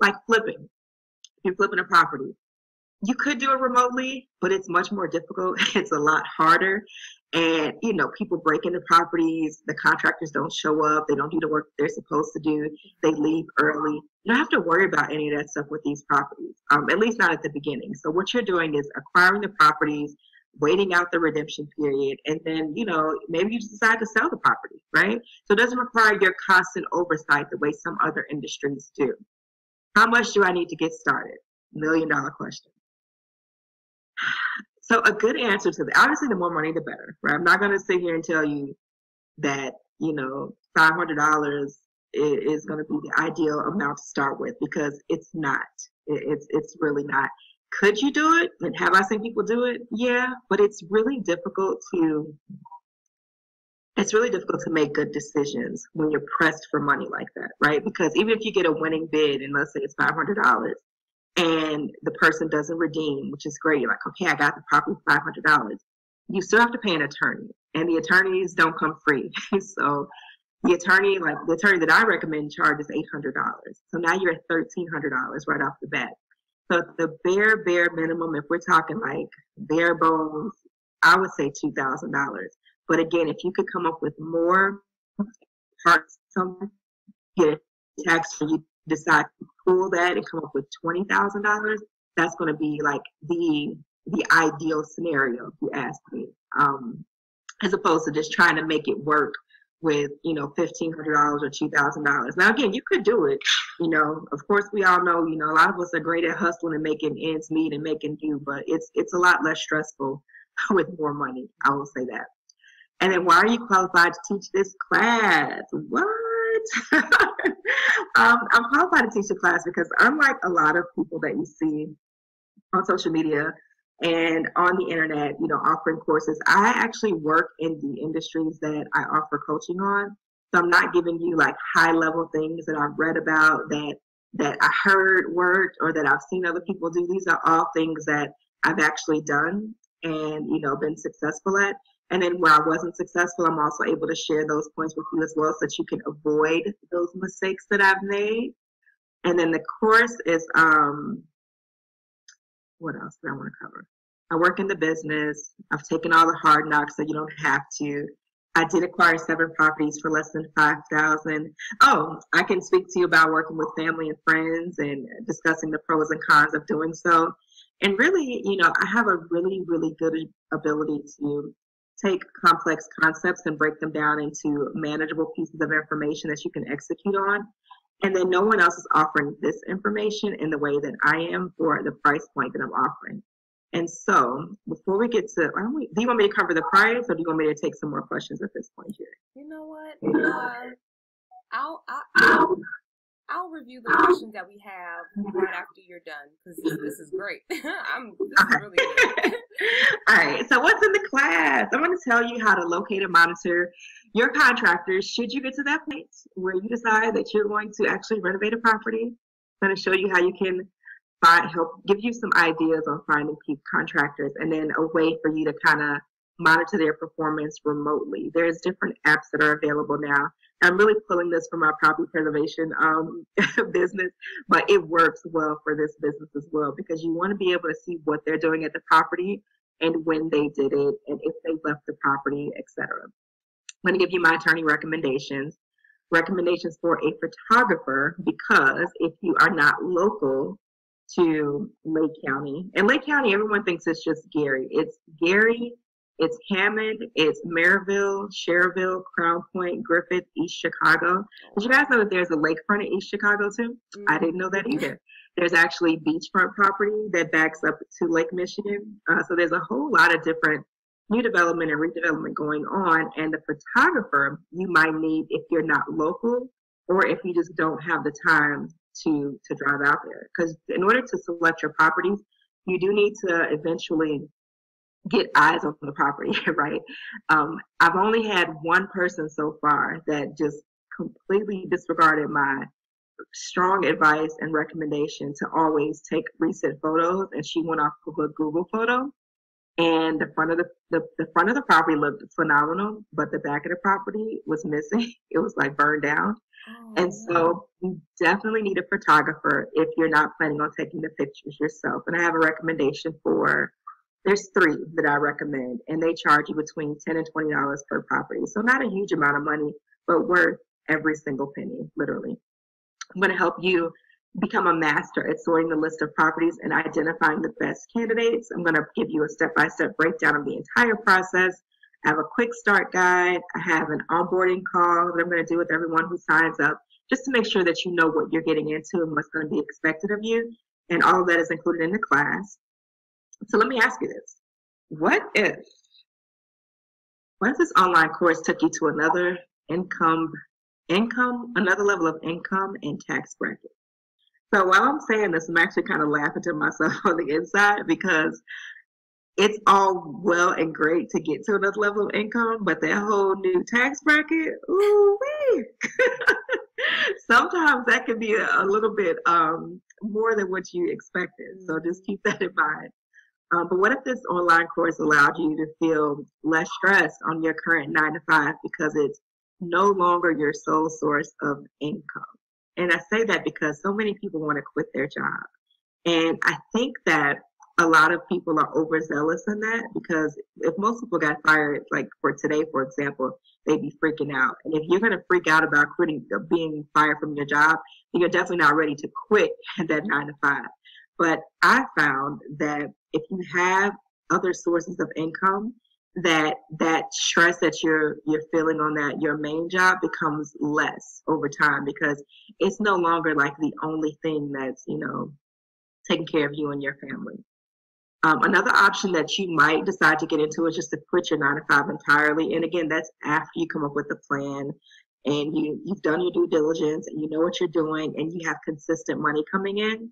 like flipping. If you're flipping a property, you could do it remotely, but it's much more difficult. It's a lot harder. And, people break into properties. The contractors don't show up. They don't do the work they're supposed to do. They leave early. You don't have to worry about any of that stuff with these properties, at least not at the beginning. So what you're doing is acquiring the properties, waiting out the redemption period, and then, maybe you just decide to sell the property, right? So it doesn't require your constant oversight the way some other industries do. How much do I need to get started? $1 million question. So a good answer to that, obviously the more money, the better, right? I'm not going to sit here and tell you that, $500 is going to be the ideal amount to start with, because it's not. It's really not. Could you do it? And have I seen people do it? Yeah, but it's really difficult to make good decisions when you're pressed for money like that, right? Because even if you get a winning bid, and let's say it's $500, and the person doesn't redeem, which is great, you're like, okay, I got the property for $500. You still have to pay an attorney, and the attorneys don't come free. So the attorney that I recommend charges $800. So now you're at $1,300 right off the bat. So the bare minimum, if we're talking like bare bones, I would say $2,000. But again, if you could come up with more parts, get a tax, and you decide to pull that and come up with $20,000, that's going to be like the ideal scenario, if you ask me, as opposed to just trying to make it work with $1,500 or $2,000. Now again, you could do it. Of course, we all know a lot of us are great at hustling and making ends meet and making do, but it's a lot less stressful with more money. I will say that. And then, why are you qualified to teach this class? What? I'm qualified to teach a class because unlike a lot of people that you see on social media and on the internet, offering courses, I actually work in the industries that I offer coaching on. So I'm not giving you like high level things that I've read about that I heard worked or that I've seen other people do. These are all things that I've actually done and, been successful at. And then where I wasn't successful, I'm also able to share those points with you as well so that you can avoid those mistakes that I've made. And then the course is, what else do I want to cover? I work in the business. I've taken all the hard knocks so you don't have to. I did acquire 7 properties for less than $5,000. Oh, I can speak to you about working with family and friends and discussing the pros and cons of doing so. And really, I have a really, really good ability to take complex concepts and break them down into manageable pieces of information that you can execute on. And then no one else is offering this information in the way that I am for the price point that I'm offering. And so before we get to, do you want me to cover the price or do you want me to take some more questions at this point, Jerry? You know what? I'll review the questions that we have right after you're done, because this is great. This is really good. All right. So what's in the class? I'm going to tell you how to locate and monitor your contractors should you get to that point where you decide that you're going to actually renovate a property. I'm going to show you how you can give you some ideas on finding contractors, and then a way for you to kind of monitor their performance remotely. There's different apps that are available now. I'm really pulling this from our property preservation business, but it works well for this business as well, because you want to be able to see what they're doing at the property and when they did it and if they left the property, etc. I'm going to give you my attorney recommendations for a photographer, because if you are not local to Lake County, and Lake County, everyone thinks it's just Gary. It's Gary, it's Hammond, it's Maryville, Cherville, Crown Point, Griffith, East Chicago. Did you guys know that there's a lakefront in East Chicago too? I didn't know that either. There's actually beachfront property that backs up to Lake Michigan. So there's a whole lot of different new development and redevelopment going on. And the photographer you might need if you're not local, or if you just don't have the time to drive out there. Because in order to select your properties, you do need to eventually get eyes on the property, right? I've only had one person so far that just completely disregarded my strong advice and recommendation to always take recent photos, and she went off of a Google photo, and the front of the property looked phenomenal, but the back of the property was missing. It was like burned down. And so you definitely need a photographer if you're not planning on taking the pictures yourself. And I have a recommendation there's 3 that I recommend, and they charge you between $10 and $20 per property. So not a huge amount of money, but worth every single penny, literally. I'm going to help you become a master at sorting the list of properties and identifying the best candidates. I'm going to give you a step-by-step breakdown of the entire process. I have a quick start guide. I have an onboarding call that I'm going to do with everyone who signs up, just to make sure that you know what you're getting into and what's going to be expected of you. And all of that is included in the class. So let me ask you this. What if this online course took you to another another level of income and tax bracket? So while I'm saying this, I'm actually kind of laughing to myself on the inside, because it's all well and great to get to another level of income, but that whole new tax bracket, ooh-wee. Sometimes that can be a little bit more than what you expected. So just keep that in mind. But what if this online course allowed you to feel less stress on your current 9-to-5, because it's no longer your sole source of income? And I say that because so many people want to quit their job. And I think that a lot of people are overzealous in that, because if most people got fired, like for today, for example, they'd be freaking out. And if you're going to freak out about being fired from your job, then you're definitely not ready to quit that 9-to-5. But I found that if you have other sources of income, that stress that you're feeling on your main job becomes less over time, because it's no longer like the only thing that's, taking care of you and your family. Another option that you might decide to get into is just to quit your 9-to-5 entirely. And again, that's after you come up with a plan and you've done your due diligence and you know what you're doing and you have consistent money coming in.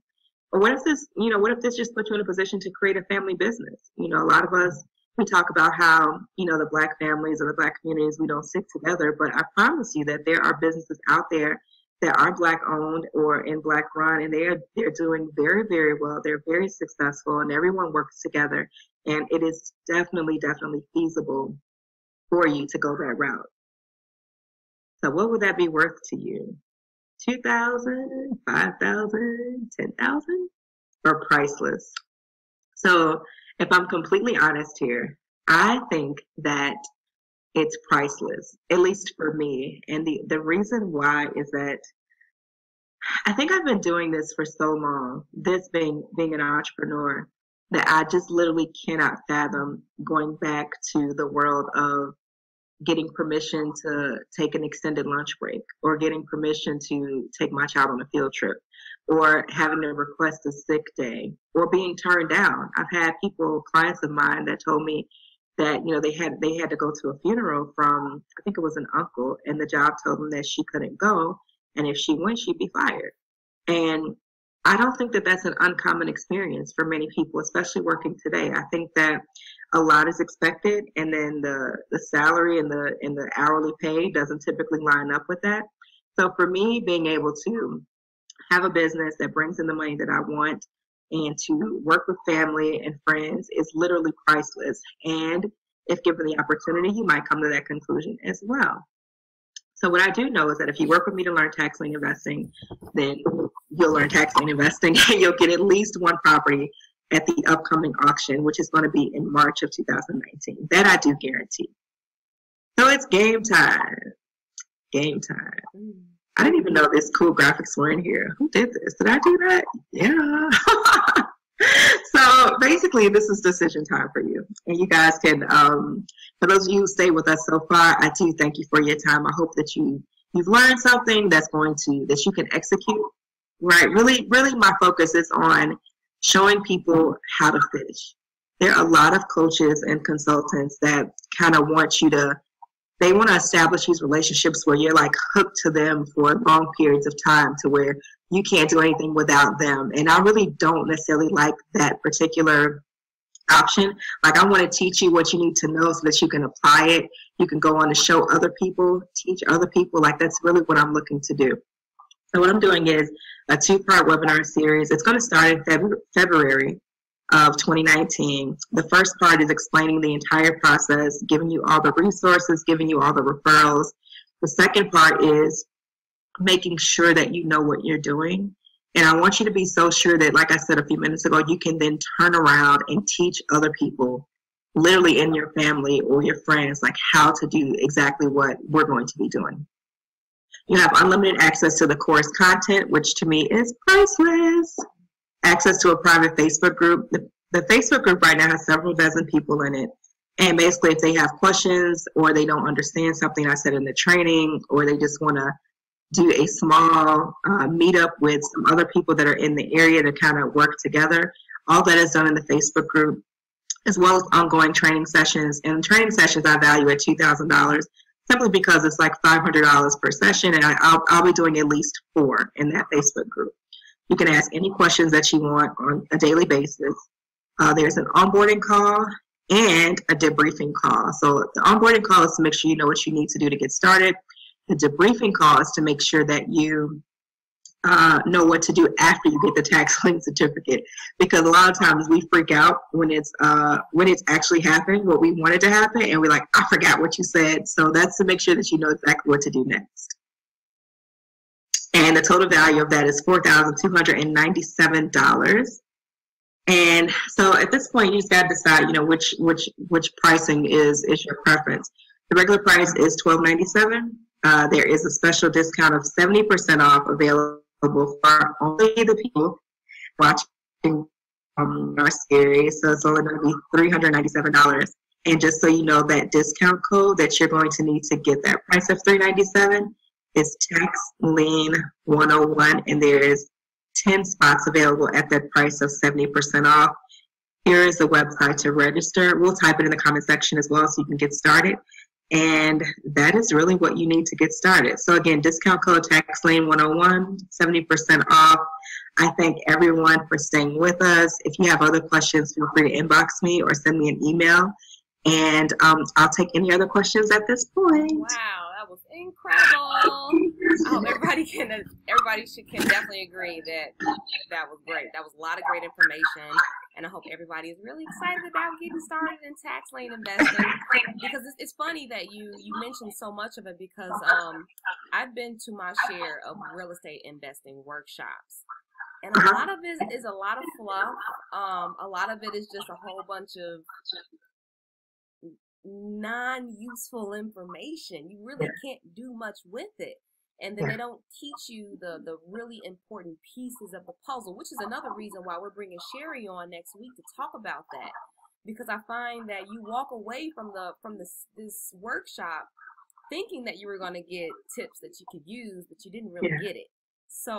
Or what if this just puts you in a position to create a family business? A lot of us, we talk about how, the Black families or the Black communities, we don't stick together, but I promise you that there are businesses out there that are Black owned or in Black run, and they're doing very, very well. They're very successful, and everyone works together. And it is definitely feasible for you to go that route. So what would that be worth to you? $2,000, $5,000, $10,000, or priceless? So if I'm completely honest here, I think that it's priceless, at least for me. And the reason why is that I think I've been doing this for so long, this being an entrepreneur, that I just literally cannot fathom going back to the world of getting permission to take an extended lunch break, or getting permission to take my child on a field trip, or having to request a sick day, or being turned down. I've had clients of mine that told me that, they had to go to a funeral from, I think it was an uncle, and the job told them that she couldn't go And if she went, she'd be fired. And I don't think that that's an uncommon experience for many people, especially working today. I think that a lot is expected, and then the salary and the hourly pay doesn't typically line up with that. So for me, being able to have a business that brings in the money that I want and to work with family and friends is literally priceless. And if given the opportunity, you might come to that conclusion as well. So what I do know is that if you work with me to learn tax lien investing, then you'll learn tax lien investing and you'll get at least one property at the upcoming auction, which is going to be in March of 2019. That I do guarantee. So it's game time. Game time. I didn't even know this cool graphics were in here. Who did this? Did I do that? Yeah. So basically, this is decision time for you. And you guys can, for those of you who stay with us so far, I do thank you for your time. I hope that you've learned something that you can execute. Right. Really, really my focus is on showing people how to fish. There are a lot of coaches and consultants that kind of they want to establish these relationships where you're like hooked to them for long periods of time to where you can't do anything without them. And I really don't necessarily like that particular option. Like, I want to teach you what you need to know so that you can apply it. You can go on to show other people, teach other people. Like, that's really what I'm looking to do. So what I'm doing is a 2-part webinar series. It's going to start in February of 2019. The first part is explaining the entire process, giving you all the resources, giving you all the referrals. The second part is making sure that you know what you're doing. And I want you to be so sure that, like I said a few minutes ago, you can then turn around and teach other people, literally in your family or your friends, like how to do exactly what we're going to be doing. You have unlimited access to the course content, which to me is priceless. Access to a private Facebook group. The Facebook group right now has several dozen people in it. And basically, if they have questions or they don't understand something I said in the training, or they just want to do a small meetup with some other people that are in the area to kind of work together, all that is done in the Facebook group, as well as ongoing training sessions. And training sessions I value at $2,000 simply because it's like $500 per session, and I'll be doing at least 4 in that Facebook group. You can ask any questions that you want on a daily basis. There's an onboarding call and a debriefing call. So the onboarding call is to make sure you know what you need to do to get started. The debriefing call is to make sure that you know what to do after you get the tax lien certificate, because a lot of times we freak out when it's actually happening, what we wanted to happen, and we're like, I forgot what you said. So that's to make sure that you know exactly what to do next. And the total value of that is $4,297. And so at this point, you just got to decide, you know, which pricing is your preference. The regular price is $12.97. There is a special discount of 70% off available for only the people watching our series. So it's only going to be $397. And just so you know, that discount code that you're going to need to get that price of $397 is Tax Lien 101, and there is 10 spots available at that price of 70% off. Here is the website to register. We'll type it in the comment section as well so you can get started. And that is really what you need to get started. So again, discount code Tax Lien 101, 70% off. I thank everyone for staying with us. If you have other questions, feel free to inbox me or send me an email. And I'll take any other questions at this point. Wow, that was incredible. I hope everybody can definitely agree that was great. That was a lot of great information, and I hope everybody is really excited about getting started in tax lien investing. Because it's funny that you mentioned so much of it, because I've been to my share of real estate investing workshops, and a lot of it is a lot of fluff. A lot of it is just a whole bunch of non-useful information. You really can't do much with it. And then they don't teach you the really important pieces of the puzzle, which is another reason why we're bringing Sherry on next week to talk about that. Because I find that you walk away from this workshop thinking that you were going to get tips that you could use, but you didn't really get it. So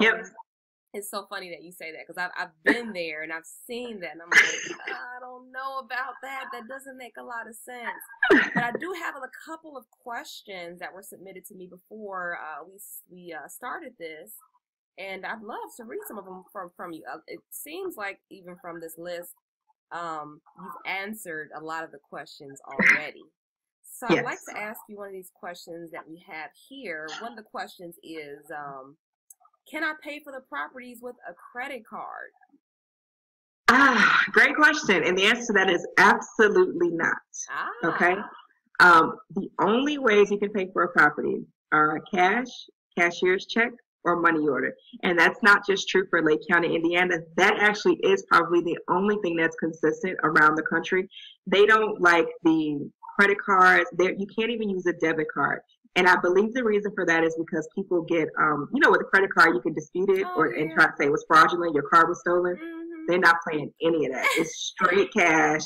It's so funny that you say that because I've been there and I've seen that and I'm like, I don't know about that. That doesn't make a lot of sense. But I do have a couple of questions that were submitted to me before we started this, and I'd love to read some of them from you. It seems like even from this list, you've answered a lot of the questions already. So I'd like Yes. to ask you one of these questions that we have here. One of the questions is, can I pay for the properties with a credit card? Great question. And the answer to that is absolutely not. Okay. The only ways you can pay for a property are cash, cashier's check, or money order. And that's not just true for Lake County, Indiana. That actually is probably the only thing that's consistent around the country. They don't like the credit cards. You can't even use a debit card. And I believe the reason for that is because people get, with a credit card, you can dispute it and try to say it was fraudulent, your card was stolen. Mm-hmm. They're not playing any of that. It's straight cash,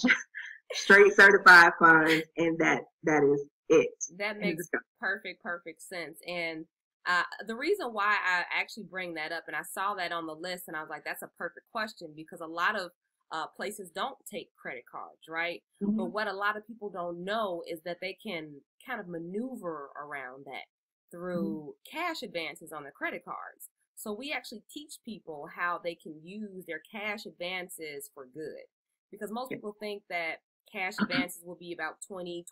straight certified funds, and that is it. That makes perfect sense. And the reason why I actually bring that up, and I saw that on the list, and I was like, that's a perfect question, because a lot of places don't take credit cards, right? Mm-hmm. But what a lot of people don't know is that they can kind of maneuver around that through cash advances on their credit cards. So we actually teach people how they can use their cash advances for good, because most people think that cash advances will be about 20-25%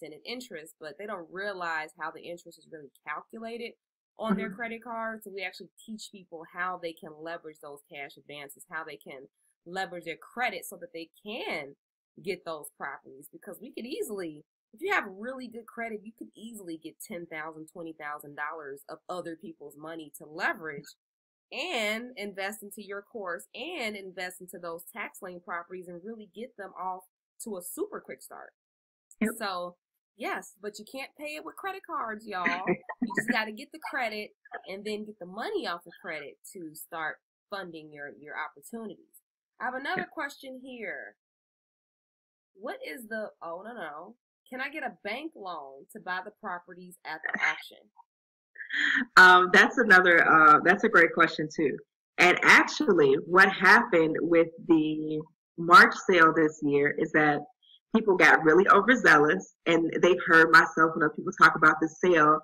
in interest, but they don't realize how the interest is really calculated on their credit cards. So we actually teach people how they can leverage those cash advances, how they can leverage their credit so that they can get those properties, because we could easily, if you have really good credit, you could easily get $10,000, $20,000 of other people's money to leverage and invest into your course and invest into those tax lien properties and really get them off to a super quick start. Yep. So yes, but you can't pay it with credit cards, y'all. You just got to get the credit and then get the money off the credit to start funding your opportunities. I have another question here. What is can I get a bank loan to buy the properties at the auction? That's a great question too. And actually what happened with the March sale this year is that people got really overzealous, and they've heard myself and other people talk about the sale,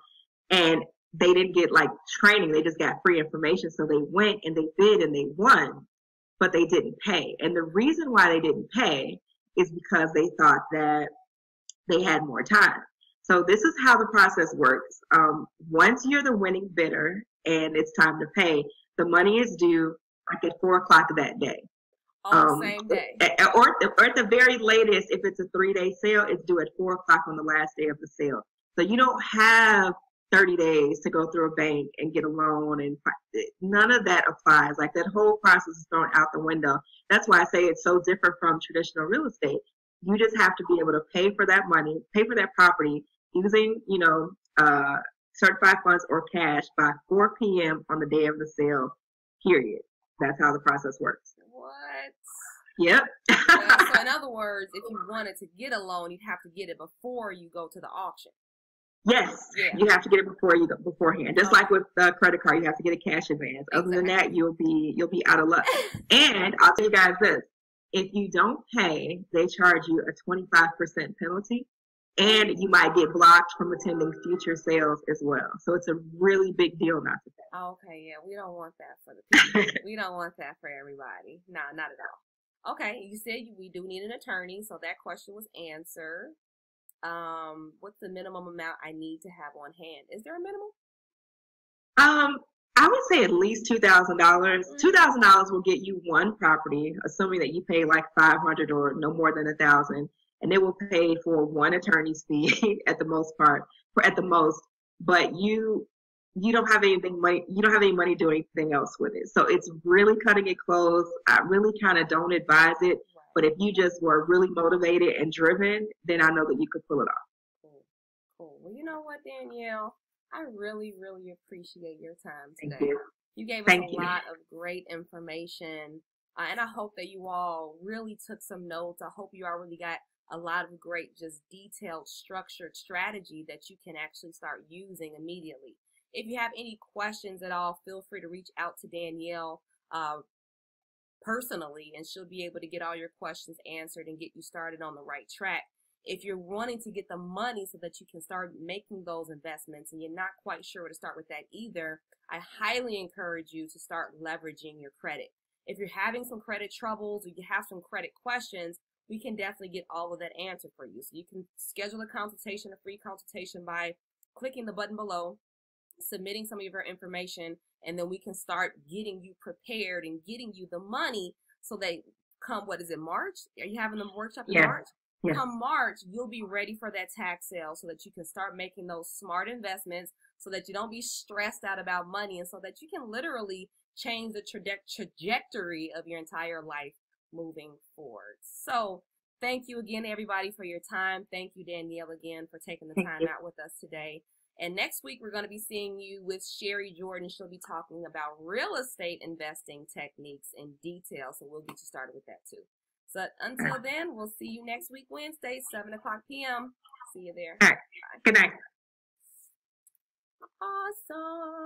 and they didn't get like training. They just got free information. So they went and they bid and they won, but they didn't pay. And the reason why they didn't pay is because they thought that they had more time. So this is how the process works. Once you're the winning bidder and it's time to pay, the money is due like at 4 o'clock that day. Same day. Or at the very latest, if it's a 3-day sale, it's due at 4 o'clock on the last day of the sale. So you don't have 30 days to go through a bank and get a loan, and none of that applies. Like, that whole process is thrown out the window. That's why I say it's so different from traditional real estate. You just have to be able to pay for that money, pay for that property using, certified funds or cash by 4 p.m. on the day of the sale, period. That's how the process works. What? Yep. So in other words, if you wanted to get a loan, you'd have to get it before you go to the auction. Yes, you have to get it before you go beforehand. Just like with the credit card, you have to get a cash advance. Other than that, you'll be out of luck. And I'll tell you guys this: if you don't pay, they charge you a 25% penalty, and you might get blocked from attending future sales as well. So it's a really big deal not to pay. Okay, yeah, we don't want that for the people. We don't want that for everybody. No, not at all. Okay, you said we do need an attorney, so that question was answered. What's the minimum amount I need to have on hand? Is there a minimum? I would say at least $2,000. $2,000 will get you one property, assuming that you pay like $500 or no more than $1,000, and it will pay for one attorney's fee at the most. But you don't have anything money. You don't have any money doing anything else with it. So it's really cutting it close. I really kind of don't advise it. But if you just were really motivated and driven, then I know that you could pull it off. Cool. Well, you know what, Danielle? I really, really appreciate your time today. Thank you. You gave us a lot of great information, and I hope that you all really took some notes. I hope you all really got a lot of great, just detailed, structured strategy that you can actually start using immediately. If you have any questions at all, feel free to reach out to Danielle personally, and she'll be able to get all your questions answered and get you started on the right track. If you're wanting to get the money so that you can start making those investments and you're not quite sure where to start with that either, I highly encourage you to start leveraging your credit. If you're having some credit troubles or you have some credit questions, we can definitely get all of that answered for you. So you can schedule a consultation, a free consultation, by clicking the button below, submitting some of your information, and then we can start getting you prepared and getting you the money so that come, what is it, March? Are you having the workshop in March? Yeah. Come March, you'll be ready for that tax sale so that you can start making those smart investments, so that you don't be stressed out about money, and so that you can literally change the trajectory of your entire life moving forward. So thank you again, everybody, for your time. Thank you, Danielle, again, for taking the time out with us today. And next week, we're going to be seeing you with Sherry Jordan. She'll be talking about real estate investing techniques in detail. So we'll get you started with that too. So until then, we'll see you next week, Wednesday, 7 o'clock p.m. See you there. All right. Good night. Awesome.